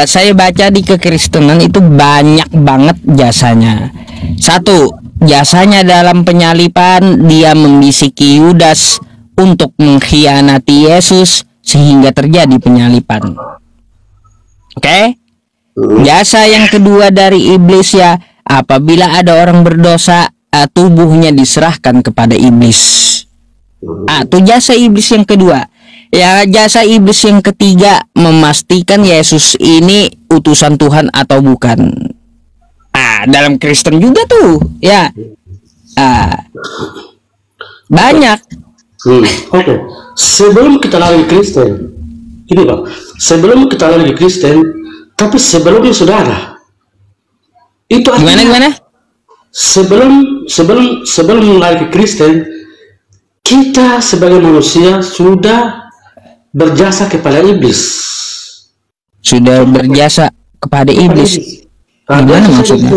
saya baca di kekristenan itu banyak banget jasanya. Satu, jasanya dalam penyalipan, dia membisiki Yudas untuk mengkhianati Yesus sehingga terjadi penyalipan. Oke? Jasa yang kedua dari iblis ya, apabila ada orang berdosa, tubuhnya diserahkan kepada iblis. Itu jasa iblis yang kedua. Ya, jasa iblis yang ketiga, memastikan Yesus ini utusan Tuhan atau bukan. Dalam Kristen juga tuh ya. Banyak. Oke. Sebelum kita lari Kristen, ini Bang, sebelum kita lari Kristen, tapi sebelumnya saudara, itu gimana? Sebelum lari ke Kristen, kita sebagai manusia sudah berjasa kepada iblis. Sudah berjasa kepada iblis. Gimana maksudnya?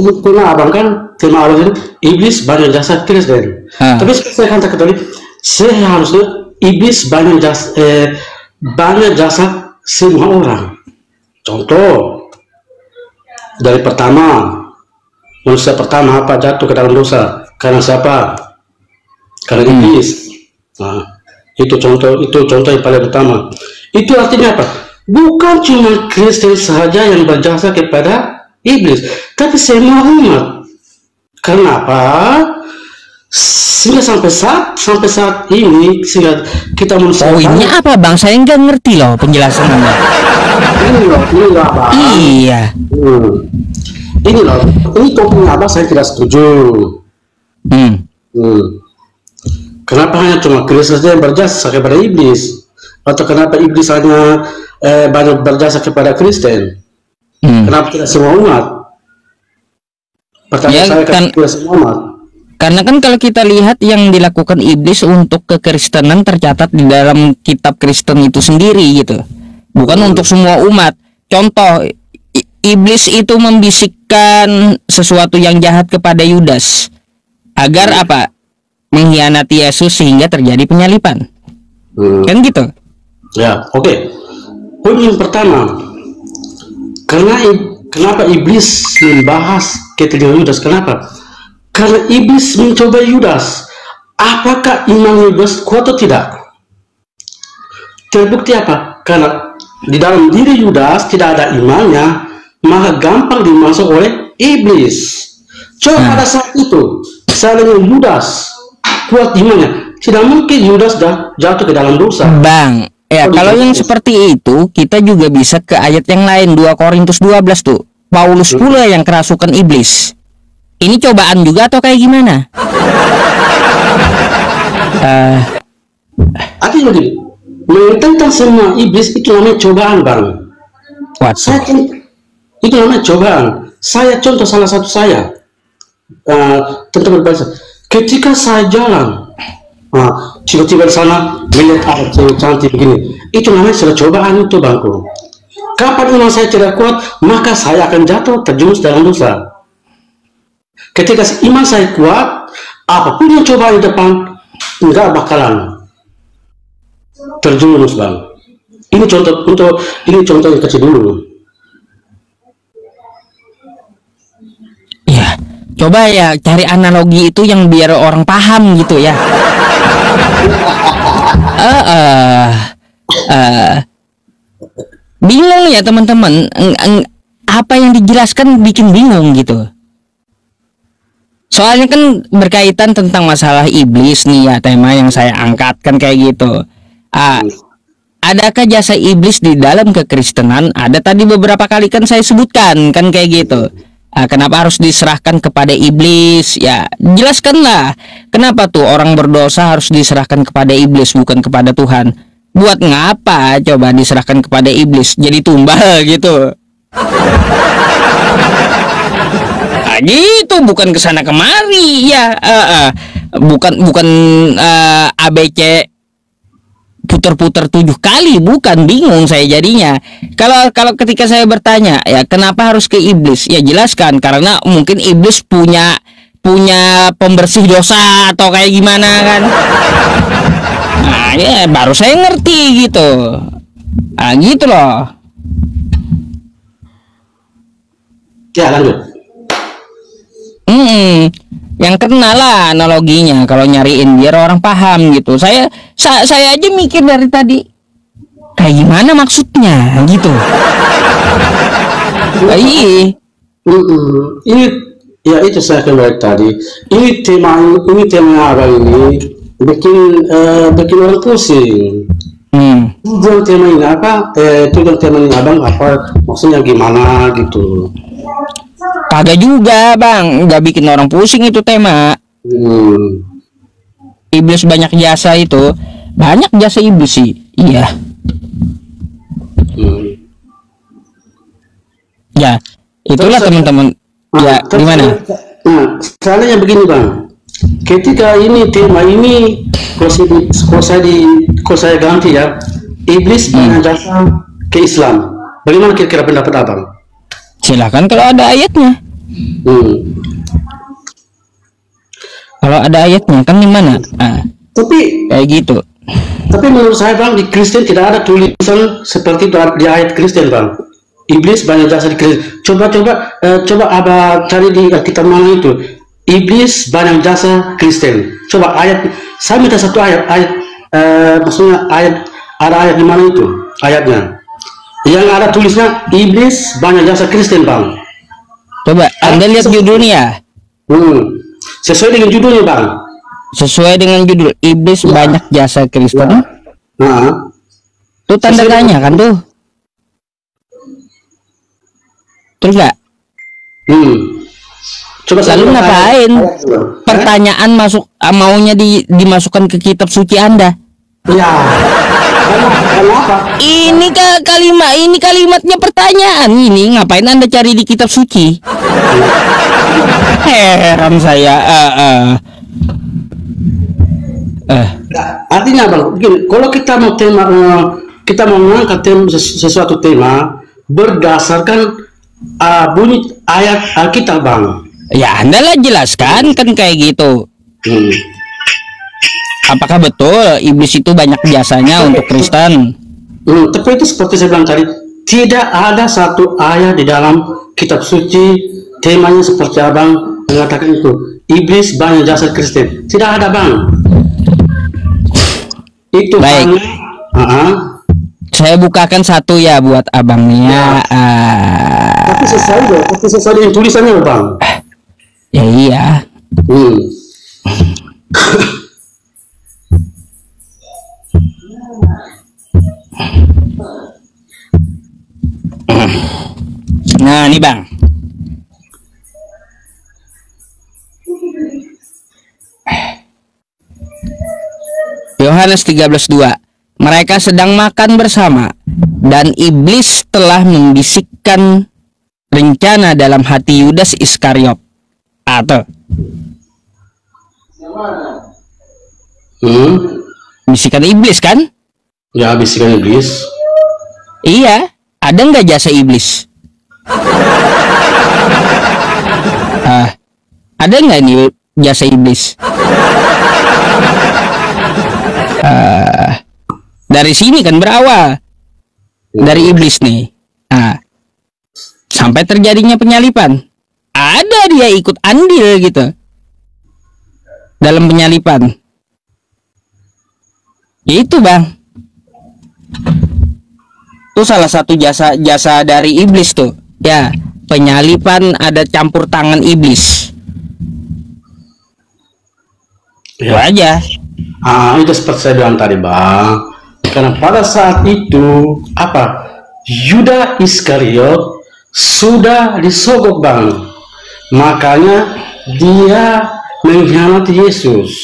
Abang kan tema awal itu iblis banyak jasa Kristen. Tapi saya katakan tadi, seharusnya iblis banyak jasa semua orang. Contoh dari manusia pertama apa jatuh ke dalam dosa? Karena siapa? Karena iblis. Itu contoh yang paling utama. Itu artinya apa? Bukan cuma Kristen saja yang berjasa kepada iblis, tapi semua umat. Kenapa? Sehingga sampai saat ini sehingga kita manusia. Ini apa Bang? Saya nggak ngerti loh penjelasannya. Ini loh Bang. Iya. Ini loh. Ini topiknya apa? Saya tidak setuju. Kenapa hanya cuma Kristus yang berjasa kepada iblis? Atau kenapa iblis hanya banyak berjasa kepada Kristen? Kenapa tidak semua umat? Pertanyaan saya kan tidak semua umat. Karena kan kalau kita lihat yang dilakukan iblis untuk kekristenan tercatat di dalam kitab Kristen itu sendiri gitu. Bukan untuk semua umat. Contoh, iblis itu membisikkan sesuatu yang jahat kepada Yudas agar apa? Mengkhianati Yesus sehingga terjadi penyalipan. Kan gitu. Ya, oke. Poin yang pertama, kenapa iblis membahas ketegangan Yudas? Kenapa? Karena iblis mencoba Yudas. Apakah iman Yudas kuat atau tidak? Terbukti apa? Karena di dalam diri Yudas tidak ada imannya, maka gampang dimasuk oleh iblis. Coba pada saat itu, seandainya Yudas kuat imannya, tidak mungkin Yudas jatuh ke dalam dosa. Bang, ya kalau yang seperti itu, kita juga bisa ke ayat yang lain, 2 Korintus 12 tuh. Paulus pula yang kerasukan iblis. Ini cobaan juga atau kayak gimana? Artinya begini, menentang semua iblis itu namanya cobaan, Bang. Itu namanya cobaan. Saya contoh salah satu saya, teman-teman bahasa. Ketika saya jalan, tiba-tiba di sana melihat ada cewek cantik begini, itu namanya sudah cobaan itu, Bangku. Kapan iman saya tidak kuat, maka saya akan jatuh terjerumus dalam dosa. Ketika iman saya kuat, apapun yang coba di depan, enggak bakalan terjerumus, Bang. Ini contoh yang kecil dulu. Ya, coba ya cari analogi itu yang biar orang paham gitu ya. Bingung ya teman-teman, apa yang dijelaskan bikin bingung gitu. Soalnya kan berkaitan tentang masalah iblis nih ya, tema yang saya angkat kan kayak gitu. Adakah jasa iblis di dalam kekristenan? Ada tadi beberapa kali kan saya sebutkan kan kayak gitu. Kenapa harus diserahkan kepada iblis? Ya, jelaskanlah. Kenapa tuh orang berdosa harus diserahkan kepada iblis bukan kepada Tuhan? Buat ngapa coba diserahkan kepada iblis? Jadi tumbal gitu. Gitu, bukan kesana kemari ya. Bukan ABC putar-putar 7 kali, bukan, bingung saya jadinya. Kalau ketika saya bertanya ya kenapa harus ke iblis, ya jelaskan karena mungkin iblis punya pembersih dosa atau kayak gimana kan. Nah ya baru saya ngerti gitu. Gitu loh. Ya lanjut. Yang kenal lah analoginya kalau nyariin biar orang paham gitu. Saya aja mikir dari tadi kayak gimana maksudnya gitu. Ini ya itu saya kembali tadi. Ini tema abang ini bikin orang pusing. Tujuan tema ini apa? Tujuan tema ini abang apa? Maksudnya gimana gitu? Kagak juga bang, nggak bikin orang pusing itu tema. Iblis banyak jasa itu, banyak jasa iblis sih, iya. Ya, itulah teman-teman. Ya, gimana? Soalnya begini bang, ketika ini tema ini, kalau saya ganti ya, iblis banyak jasa ke Islam. Bagaimana kira-kira pendapat abang? Silakan kalau ada ayatnya. Kalau ada ayatnya kan gimana? Tapi kayak gitu. Tapi menurut saya bang, di Kristen tidak ada tulisan seperti itu di ayat Kristen bang. Iblis banyak jasa di Kristen. Coba abang cari di kitab mana itu. Iblis banyak jasa Kristen. Coba ayat. Saya minta satu ayat. Maksudnya ada ayat di mana itu ayatnya. Yang ada tulisnya iblis banyak jasa Kristen bang. Coba Anda lihat judulnya. Sesuai dengan judulnya bang. Sesuai dengan judul iblis banyak jasa Kristen. Tuh tanda tanya kan tuh. Terus nggak? Coba lalu ngapain? Pertanyaan masuk maunya dimasukkan ke kitab suci Anda? Ya. Kenapa? Ini kalimatnya pertanyaan. Ini ngapain Anda cari di kitab suci? Heran saya. Artinya bang, begini, kalau kita mau mengangkat sesuatu tema berdasarkan bunyi ayat Alkitab bang. Ya Anda lah jelaskan kan kayak gitu. Apakah betul iblis itu banyak jasanya untuk Kristen? Tapi itu seperti saya bilang tadi, tidak ada satu ayat di dalam kitab suci temanya seperti abang mengatakan itu. Iblis banyak jasa Kristen. Tidak ada bang. Itu baik. Saya bukakan satu ya buat abang nih ya. Tapi selesai dengan tulisannya bang. Ya iya. Nah nih bang. Yohanes 13:2. Mereka sedang makan bersama dan iblis telah membisikkan rencana dalam hati Yudas Iskariot. Atau bisikan iblis kan? Ya, bisikan iblis. Iya, ada nggak jasa iblis? Ada nggak nih jasa iblis? Dari sini kan berawal, dari iblis nih. Sampai terjadinya penyalipan. Ada dia ikut andil gitu dalam penyalipan. Itu bang. Itu salah satu jasa dari iblis tuh. Ya, penyalipan, ada campur tangan iblis. Itu aja. Itu seperti saya bilang tadi bang. Karena pada saat itu Yudas Iskariot sudah disogok bang. Makanya dia mengkhianati Yesus.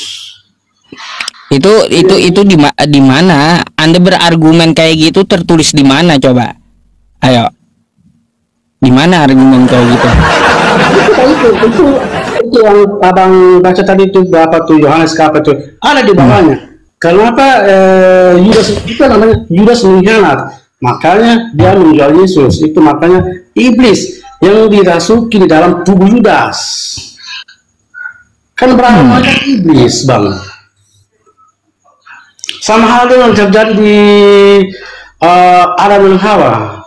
Itu di mana? Anda berargumen kayak gitu tertulis di mana coba? Ayo. Di mana argumen kayak gitu? Itu yang abang baca tadi itu berapa tuh Yohanes apa tuh? Ada di bawahnya. Kenapa Yudas itu namanya Yudas mengkhianat? Makanya dia menjual Yesus. Itu makanya iblis yang dirasuki di dalam tubuh Yudas. Kan berapa banyak iblis bang? Sama hal dengan terjadi di Adam dan Hawa.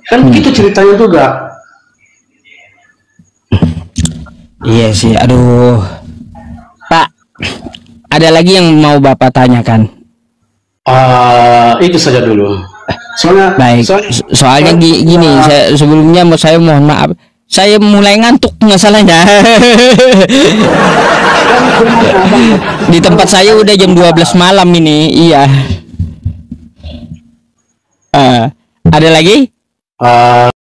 Kan begitu ceritanya juga. Iya sih, aduh. Pak, ada lagi yang mau Bapak tanyakan? Itu saja dulu. Soalnya gini, saya mohon maaf. Saya mulai ngantuk masalahnya. Di tempat saya udah jam 12 malam ini. Iya. Ada lagi?